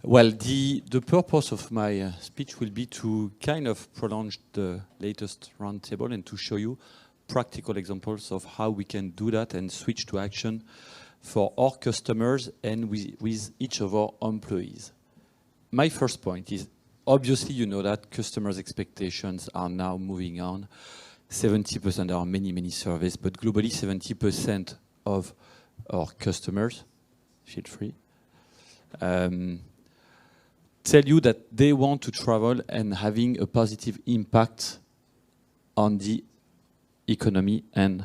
Well, the purpose of my speech will be to kind of prolong the latest roundtable and to show you practical examples of how we can do that and switch to action for our customers and with each of our employees. My first point is, obviously you know that customers' expectations are now moving on. 70%, there are many surveys, but globally 70% of our customers, feel free, tell you that they want to travel and having a positive impact on the economy and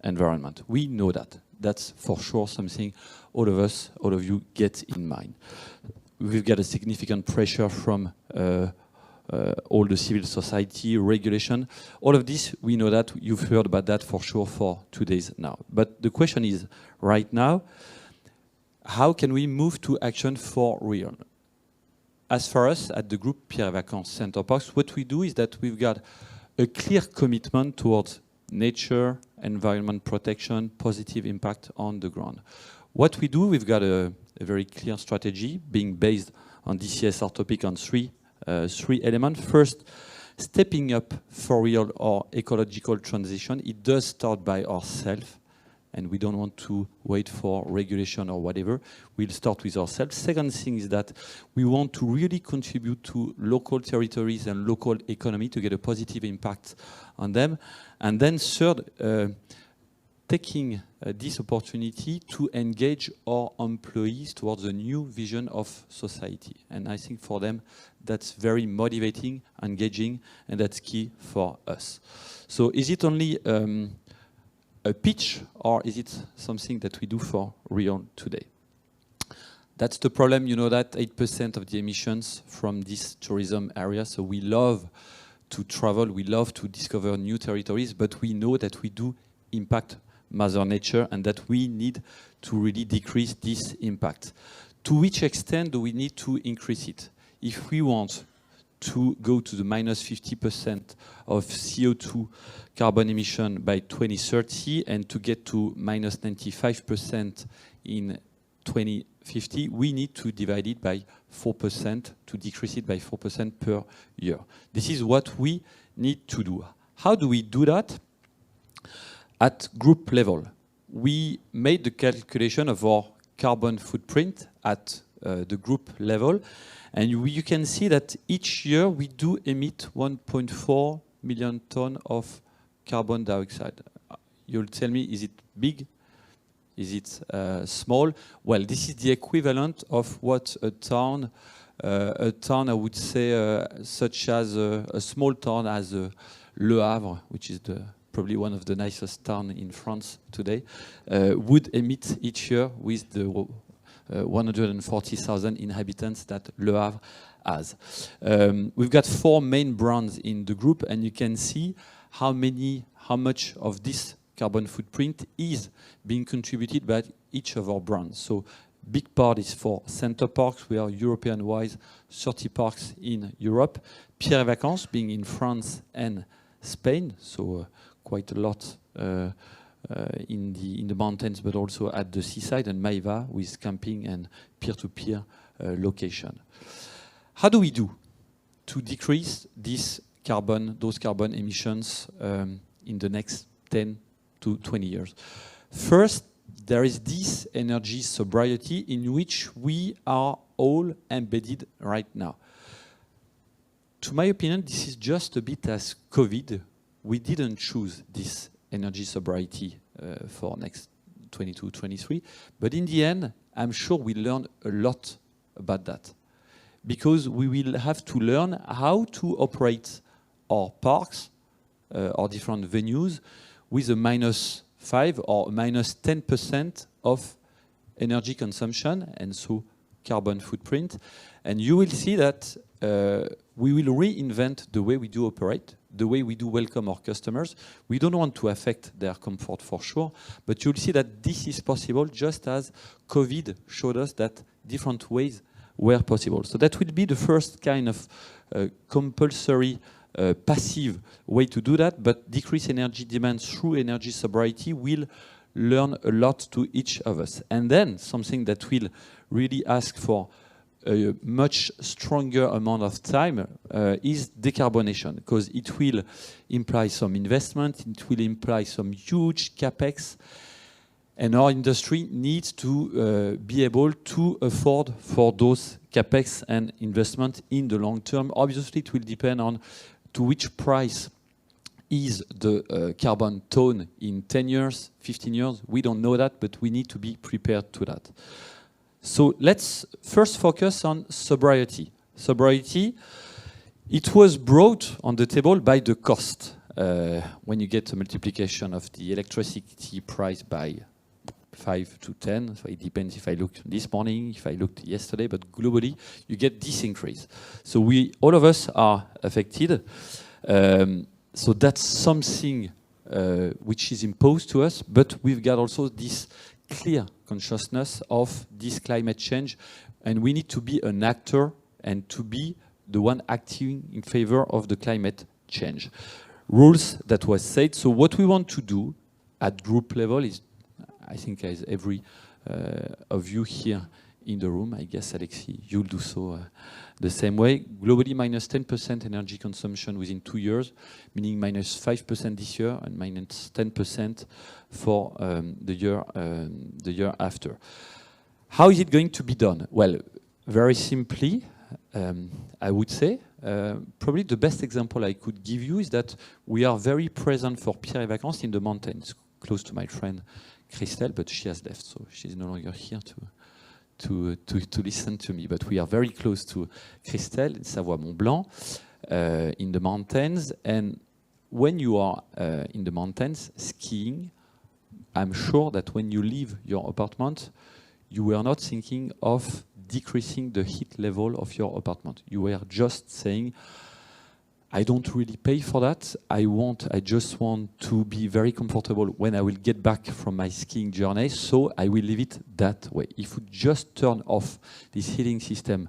environment. We know that. That's for sure something all of us, all of you get in mind. We've got a significant pressure from all the civil society, regulation. All of this, we know that. You've heard about that for sure for 2 days now. But the question is, right now, how can we move to action for real? As for us at the group Pierre, Vacances, Center Parcs, what we do is that we've got a clear commitment towards nature, environment protection, positive impact on the ground. What we do, we've got a very clear strategy being based on the CSR topic on three elements. First, stepping up for real our ecological transition. It does start by ourselves, and we don't want to wait for regulation or whatever. We'll start with ourselves. Second thing is that we want to really contribute to local territories and local economy to get a positive impact on them. And then third, taking this opportunity to engage our employees towards a new vision of society. And I think for them, that's very motivating, engaging, and that's key for us. So is it only a pitch, or is it something that we do for real today? That's the problem, you know that 8% of the emissions from this tourism area, so we love to travel, we love to discover new territories, but we know that we do impact Mother Nature and that we need to really decrease this impact. To which extent do we need to increase it? If we want to go to the minus 50% of CO2 carbon emission by 2030 and to get to minus 95% in 2050, we need to divide it by 4%, to decrease it by 4% per year. This is what we need to do. How do we do that? At group level, we made the calculation of our carbon footprint at the group level, and you can see that each year we do emit 1.4 million tons of carbon dioxide. You'll tell me, is it big? Is it small? Well, this is the equivalent of what a town I would say, such as a small town as Le Havre, which is probably one of the nicest towns in France today, would emit each year with the 140,000 inhabitants that Le Havre has. We've got 4 main brands in the group, and you can see how much of this carbon footprint is being contributed by each of our brands. So big part is for Center Parcs. We are European-wise 30 parks in Europe. Pierre Vacances being in France and Spain, so quite a lot in the mountains, but also at the seaside, and Maeva with camping and peer-to-peer location. How do we do to decrease those carbon emissions in the next 10 to 20 years? First, there is this energy sobriety in which we are all embedded right now. To my opinion, this is just a bit as COVID. We didn't choose this energy sobriety for next 22, 23. But in the end, I'm sure we learned a lot about that. Because we will have to learn how to operate our parks, our different venues, with a -5 or -10% of energy consumption, and so carbon footprint. And you will see that we will reinvent the way we do operate, the way we do welcome our customers. We don't want to affect their comfort for sure, but you'll see that this is possible just as COVID showed us that different ways were possible. So that will be the first kind of compulsory passive way to do that, but decrease energy demand through energy sobriety will learn a lot to each of us. And then something that will really ask for a much stronger amount of time is decarbonation, because it will imply some investment, it will imply some huge capex, and our industry needs to be able to afford for those capex and investment in the long term. Obviously, it will depend on to which price is the carbon ton in 10 years, 15 years. We don't know that, but we need to be prepared to that. So let's first focus on sobriety. Sobriety, it was brought on the table by the cost. When you get a multiplication of the electricity price by 5 to 10, so it depends if I looked this morning, if I looked yesterday, but globally, you get this increase. So all of us are affected. So that's something which is imposed to us, but we've got also this clear consciousness of this climate change, and we need to be an actor and to be the one acting in favor of the climate change. Rules that was said. So what we want to do at group level is, I think as every of you here in the room, I guess Alexis, you'll do so the same way. Globally, minus 10% energy consumption within 2 years, meaning minus 5% this year and minus 10% for the year after. How is it going to be done? Well, very simply, I would say, probably the best example I could give you is that we are very present for Pierre et Vacances in the mountains, close to my friend Christelle, but she has left, so she's no longer here to listen to me. But we are very close to Christelle in Savoie-Mont-Blanc, in the mountains. And when you are in the mountains skiing, I'm sure that when you leave your apartment, you were not thinking of decreasing the heat level of your apartment. You were just saying, I don't really pay for that. I just want to be very comfortable when I will get back from my skiing journey, so I will leave it that way. If we just turn off this heating system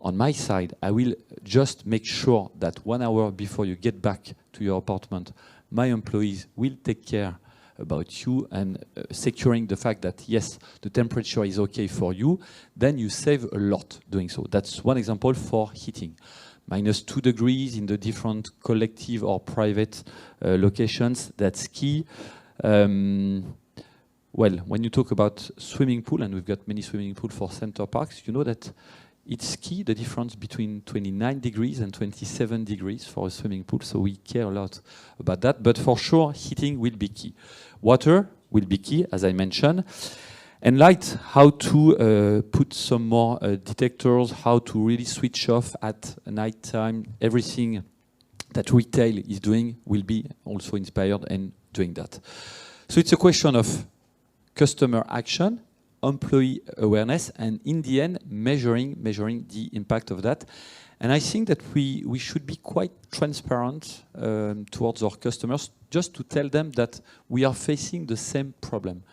on my side, I will just make sure that 1 hour before you get back to your apartment, my employees will take care about you and securing the fact that, yes, the temperature is okay for you, then you save a lot doing so. That's one example for heating. Minus 2 degrees in the different collective or private locations, that's key. Well, when you talk about swimming pool, and we've got many swimming pools for center parks, you know that it's key, the difference between 29 degrees and 27 degrees for a swimming pool, so we care a lot about that. But for sure, heating will be key. Water will be key, as I mentioned. And light, how to put some more detectors, how to really switch off at night time. Everything that retail is doing will be also inspired and doing that. So it's a question of customer action, employee awareness, and in the end, measuring the impact of that. And I think that we should be quite transparent towards our customers, just to tell them that we are facing the same problem.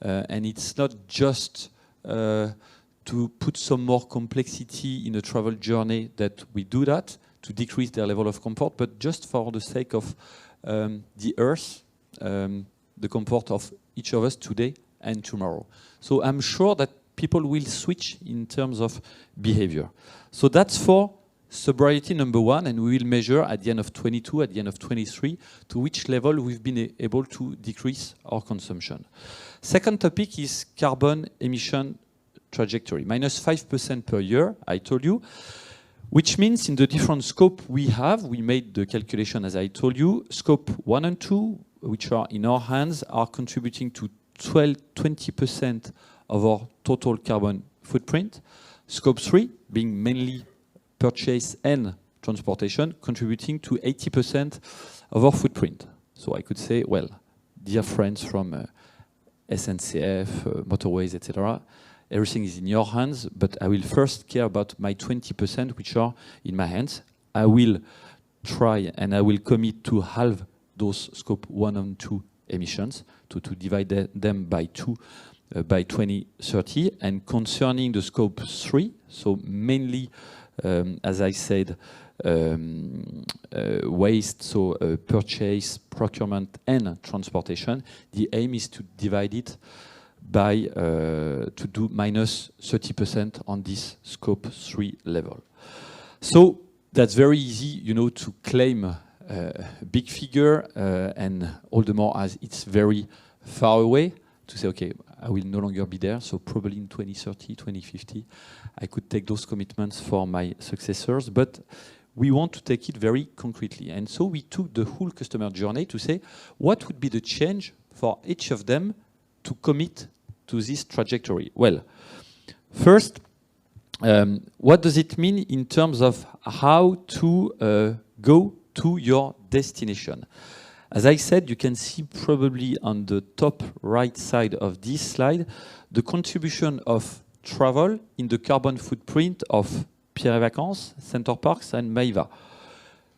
And it's not just to put some more complexity in a travel journey that we do that, to decrease their level of comfort, but just for the sake of the earth, the comfort of each of us today and tomorrow. So I'm sure that people will switch in terms of behavior. So that's for sobriety number 1, and we will measure at the end of 22, at the end of 23, to which level we've been able to decrease our consumption. Second topic is carbon emission trajectory. Minus 5% per year, I told you, which means in the different scope we have, we made the calculation as I told you, scope 1 and 2, which are in our hands, are contributing to 20% of our total carbon footprint. Scope 3, being mainly purchase and transportation, contributing to 80% of our footprint. So I could say, well, dear friends from SNCF, motorways, etc., everything is in your hands, but I will first care about my 20%, which are in my hands. I will try and I will commit to halve those scope 1 and 2 emissions, to divide them by 2 by 2030. And concerning the scope 3, so mainly, as I said, waste, so purchase, procurement, and transportation. The aim is to divide it to do minus 30% on this scope 3 level. So that's very easy, you know, to claim a big figure, and all the more as it's very far away, to say, okay, I will no longer be there, so probably in 2030, 2050, I could take those commitments for my successors, but we want to take it very concretely. And so we took the whole customer journey to say, what would be the change for each of them to commit to this trajectory? Well, first, what does it mean in terms of how to go to your destination? As I said, you can see probably on the top right side of this slide, the contribution of travel in the carbon footprint of Pierre et Vacances, Center Parcs, and Maeva.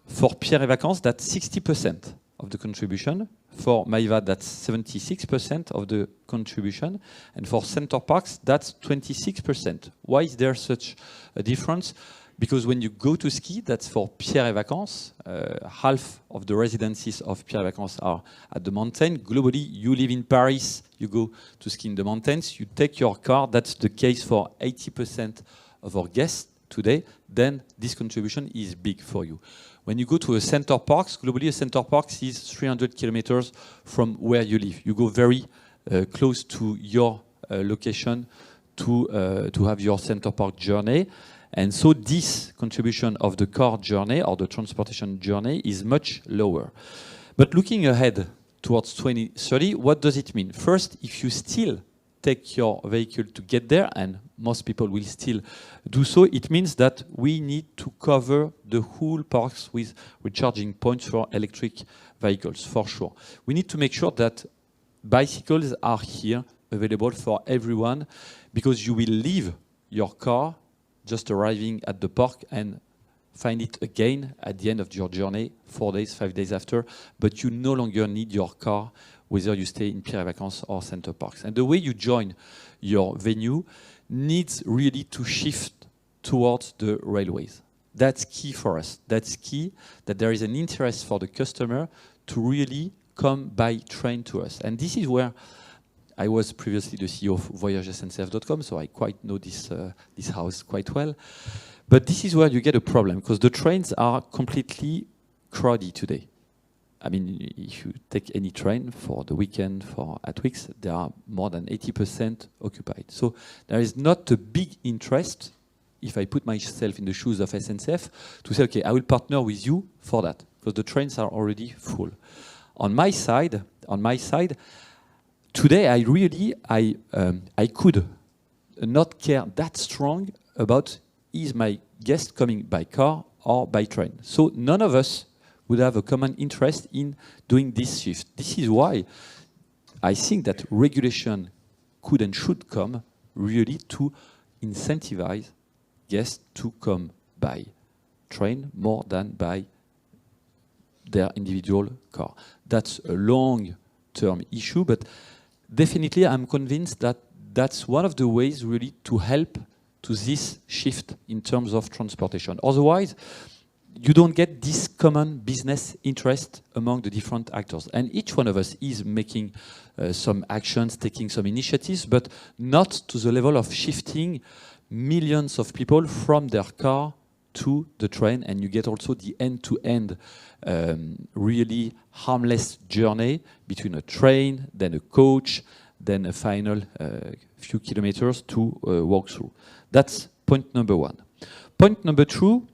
For Pierre et Vacances, that's 60% of the contribution. For Maeva, that's 76% of the contribution. And for Center Parcs, that's 26%. Why is there such a difference? Because when you go to ski, that's for Pierre et Vacances. Half of the residences of Pierre et Vacances are at the mountain. Globally, you live in Paris, you go to ski in the mountains, you take your car. That's the case for 80% of our guests today. Then this contribution is big for you. When you go to a Center Parcs, globally a Center Parcs is 300 kilometers from where you live. You go very close to your location to have your Center Parcs journey. And so this contribution of the car journey or the transportation journey is much lower. But looking ahead towards 2030, what does it mean? First, if you still take your vehicle to get there, and most people will still do so, it means that we need to cover the whole parks with recharging points for electric vehicles, for sure. We need to make sure that bicycles are here, available for everyone, because you will leave your car just arriving at the park and find it again at the end of your journey, 4 days, 5 days after, but you no longer need your car, whether you stay in Pierre et Vacances or Center Parcs. And the way you join your venue needs really to shift towards the railways. That's key for us. That's key, that there is an interest for the customer to really come by train to us. And this is where I was previously the CEO of voyagesncf.com, so I quite know this house quite well. But this is where you get a problem, because the trains are completely crowded today. I mean, if you take any train for the weekend, for at weeks, they are more than 80% occupied. So there is not a big interest, if I put myself in the shoes of SNCF, to say, okay, I will partner with you for that, because the trains are already full. On my side, today, I could not care that strong about is my guest coming by car or by train. So none of us would have a common interest in doing this shift. This is why I think that regulation could and should come really to incentivize guests to come by train more than by their individual car. That's a long-term issue, but definitely, I'm convinced that that's one of the ways really to help to this shift in terms of transportation. Otherwise, you don't get this common business interest among the different actors. And each one of us is making some actions, taking some initiatives, but not to the level of shifting millions of people from their car to the train. And you get also the end-to-end really harmless journey between a train, then a coach, then a final few kilometers to walk through. That's point number one. Point number two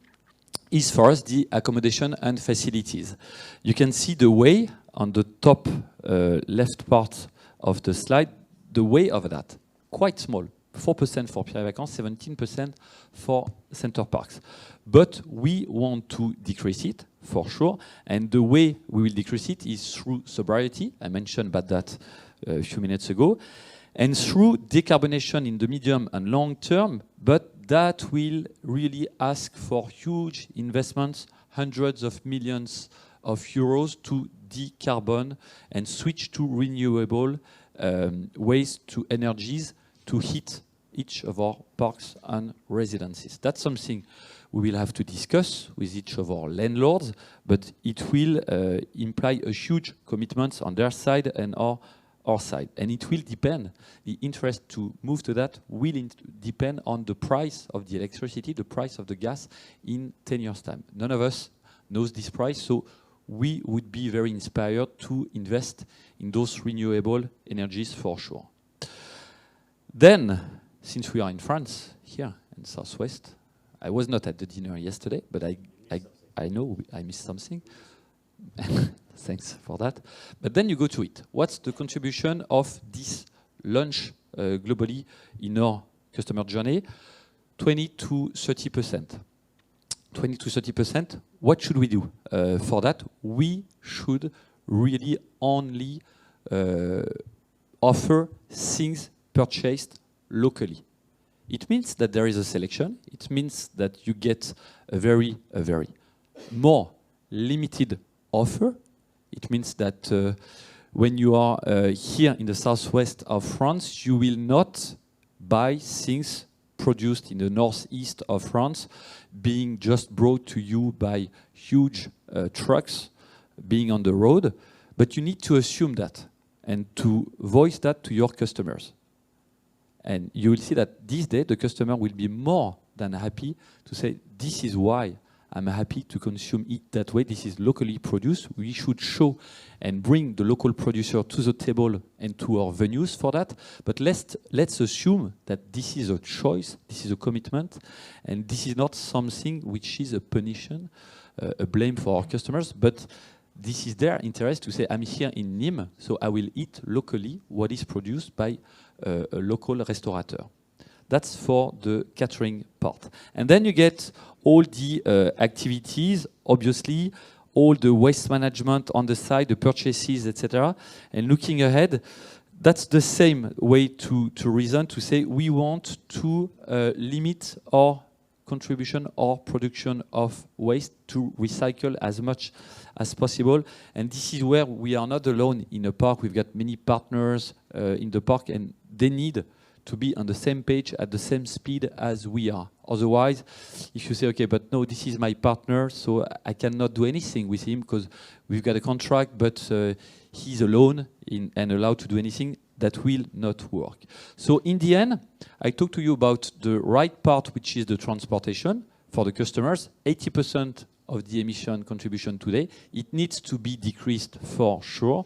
is for us the accommodation and facilities. You can see the way on the top left part of the slide, the way of that, quite small. 4% for Pierre et Vacances, 17% for Center Parcs. But we want to decrease it, for sure. And the way we will decrease it is through sobriety. I mentioned about that a few minutes ago. And through decarbonation in the medium and long term, but that will really ask for huge investments, hundreds of millions of euros to decarbon and switch to renewable ways to energies to heat each of our parks and residences. That's something we will have to discuss with each of our landlords, but it will imply a huge commitment on their side and our side. And it will depend, the interest to move to that will depend on the price of the electricity, the price of the gas in 10 years' time. None of us knows this price, so we would be very inspired to invest in those renewable energies for sure. Then, since we are in France, here in Southwest, I was not at the dinner yesterday, but I know I missed something. Thanks for that. But then you go to it. What's the contribution of this lunch globally in our customer journey? 20 to 30%. 20 to 30%. What should we do for that? We should really only offer things purchased locally. It means that there is a selection. It means that you get a very more limited offer. It means that when you are here in the southwest of France, you will not buy things produced in the northeast of France being just brought to you by huge trucks being on the road, but you need to assume that and to voice that to your customers. And you will see that this day the customer will be more than happy to say, this is why I'm happy to consume it that way. This is locally produced. We should show and bring the local producer to the table and to our venues for that. But let's assume that this is a choice, this is a commitment, and this is not something which is a punition, a blame for our customers, but this is their interest to say, I'm here in Nîmes, so I will eat locally what is produced by a local restaurateur. That's for the catering part. And then you get all the activities, obviously, all the waste management on the side, the purchases, etc. And looking ahead, that's the same way to reason, to say we want to limit our contribution or production of waste, to recycle as much as possible. And this is where we are not alone in a park. We've got many partners in the park, and they need to be on the same page at the same speed as we are. Otherwise, if you say, okay, but no, this is my partner, so I cannot do anything with him because we've got a contract, but he's alone and allowed to do anything, that will not work. So in the end, I talked to you about the right part, which is the transportation for the customers. 80% of the emission contribution today, it needs to be decreased for sure.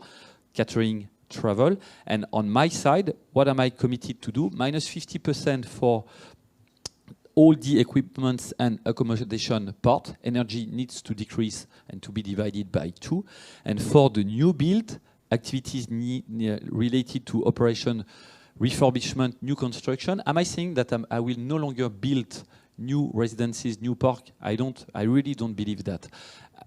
Catering, travel, and on my side, what am I committed to do? Minus 50% for all the equipments and accommodation part. Energy needs to decrease and to be divided by 2. And for the new build, activities related to operation, refurbishment, new construction, am I saying that I will no longer build new residences, new park? I really don't believe that.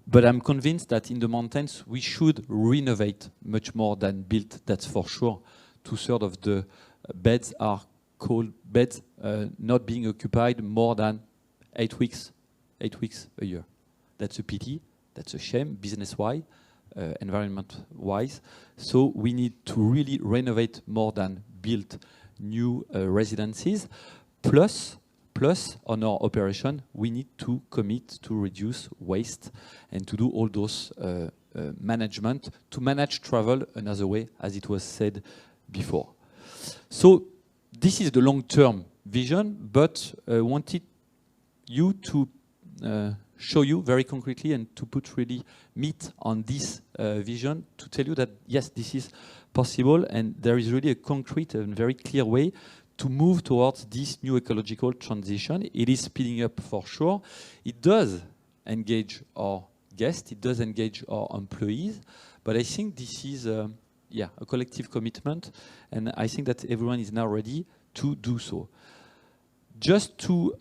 But I'm convinced that in the mountains, we should renovate much more than build, that's for sure. 2/3 of the beds are cold beds, not being occupied more than 8 weeks a year. That's a pity, that's a shame, business-wise, environment-wise. So we need to really renovate more than build new residences. Plus, on our operation, we need to commit to reduce waste and to do all those management, to manage travel another way, as it was said before. So this is the long-term vision, but wanted you to show you very concretely and to put really meat on this vision, to tell you that, yes, this is possible, and there is really a concrete and very clear way to move towards this new ecological transition. It is speeding up for sure. It does engage our guests, it does engage our employees, but I think this is a collective commitment, and I think that everyone is now ready to do so. Just to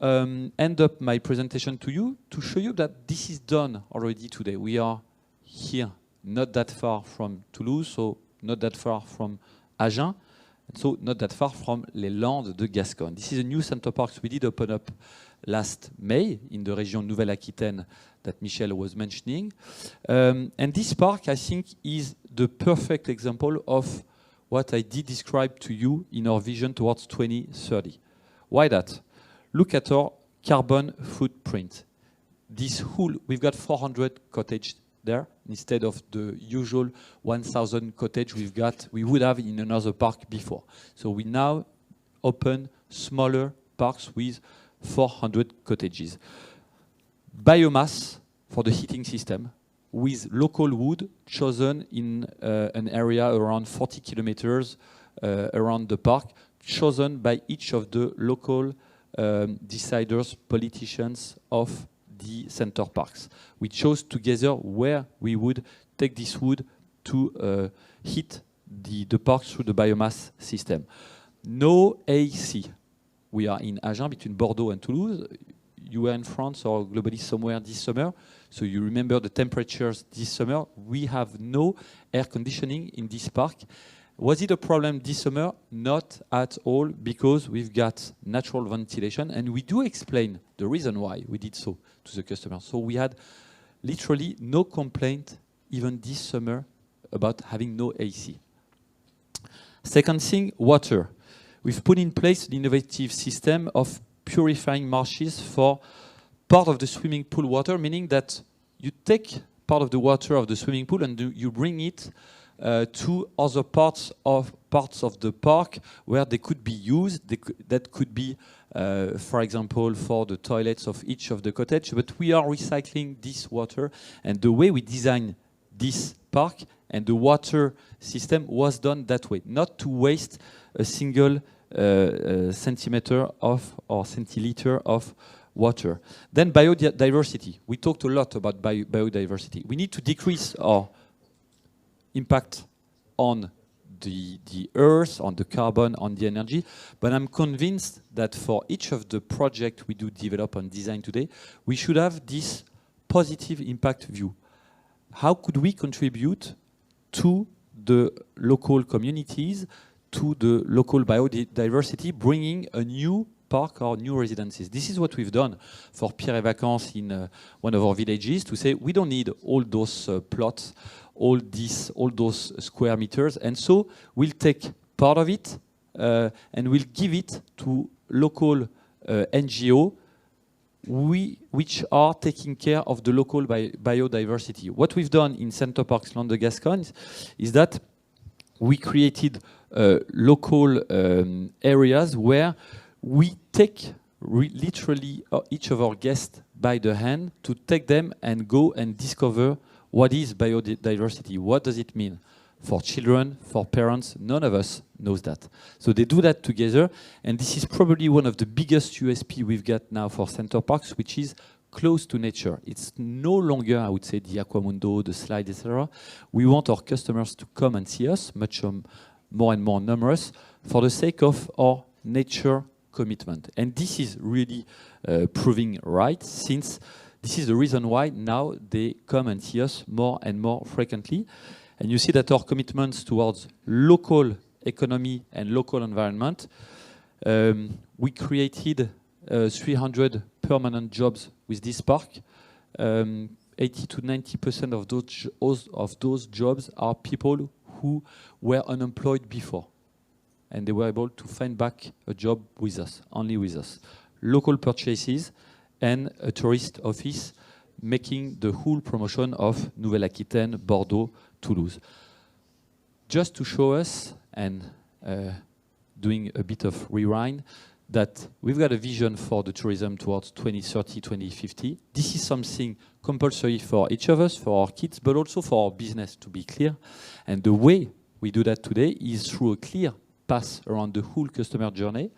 end up my presentation to you, to show you that this is done already today. We are here, not that far from Toulouse, so not that far from Agen, and so not that far from les Landes de Gascogne. This is a new center parks we did open up last May in the region Nouvelle-Aquitaine that Michel was mentioning. And this park, I think, is the perfect example of what I did describe to you in our vision towards 2030. Why that? Look at our carbon footprint. This whole, we've got 400 cottages there instead of the usual 1,000 cottage we would have in another park before. So we now open smaller parks with 400 cottages. Biomass for the heating system with local wood chosen in an area around 40 kilometers around the park, chosen by each of the local deciders, politicians of the center parks. We chose together where we would take this wood to heat the parks through the biomass system. No AC. We are in Agen, between Bordeaux and Toulouse. You were in France or globally somewhere this summer, so you remember the temperatures this summer. We have no air conditioning in this park. Was it a problem this summer? Not at all, because we've got natural ventilation, and we do explain the reason why we did so to the customer. So we had literally no complaint, even this summer, about having no AC. Second thing, water. We've put in place the innovative system of purifying marshes for part of the swimming pool water, meaning that you take part of the water of the swimming pool and you bring it to other parts of the park where they could be used. That could be, for example, for the toilets of each of the cottages. But we are recycling this water, and the way we design this park and the water system was done that way, not to waste a single centimeter of or centiliter of water. Then biodiversity. We talked a lot about biodiversity. We need to decrease our impact on the earth, on the carbon, on the energy, but I'm convinced that for each of the projects we do develop and design today, we should have this positive impact view. How could we contribute to the local communities, to the local biodiversity, bringing a new park or new residences? This is what we've done for Pierre and Vacances in one of our villages, to say we don't need all those plots, all those square meters, and so we'll take part of it and we'll give it to local NGO which are taking care of the local biodiversity. What we've done in Center Parcs Land de Gascogne is that we created local areas where we take literally each of our guests by the hand to take them and go and discover what is biodiversity. What does it mean for children, for parents? None of us knows that. So they do that together, and this is probably one of the biggest USP we've got now for Center Parcs, which is close to nature. It's no longer, I would say, the Aquamundo, the slide, etc. We want our customers to come and see us, much more and more numerous, for the sake of our nature commitment. And this is really proving right, since this is the reason why now they come and see us more and more frequently. And you see that our commitments towards local economy and local environment, we created 300 permanent jobs with this park. 80 to 90% of those jobs are people who were unemployed before, and they were able to find back a job with us, only with us. Local purchases and a tourist office making the whole promotion of Nouvelle-Aquitaine, Bordeaux, Toulouse. Just to show us, and doing a bit of rewind, that we've got a vision for the tourism towards 2030, 2050. This is something compulsory for each of us, for our kids, but also for our business, to be clear. And the way we do that today is through a clear path around the whole customer journey.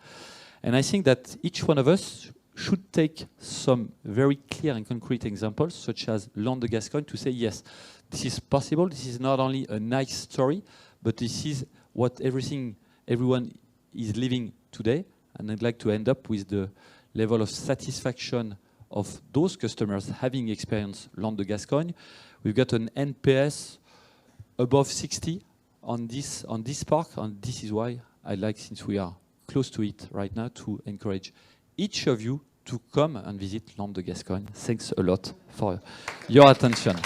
And I think that each one of us should take some very clear and concrete examples, such as Land de Gascogne, to say, yes, this is possible. This is not only a nice story, but this is what everyone is living today. And I'd like to end up with the level of satisfaction of those customers having experienced Land de Gascogne. We've got an NPS above 60 on this park, and this is why I'd like, since we are close to it right now, to encourage each of you to come and visit Land de Gascogne. Thanks a lot for your attention.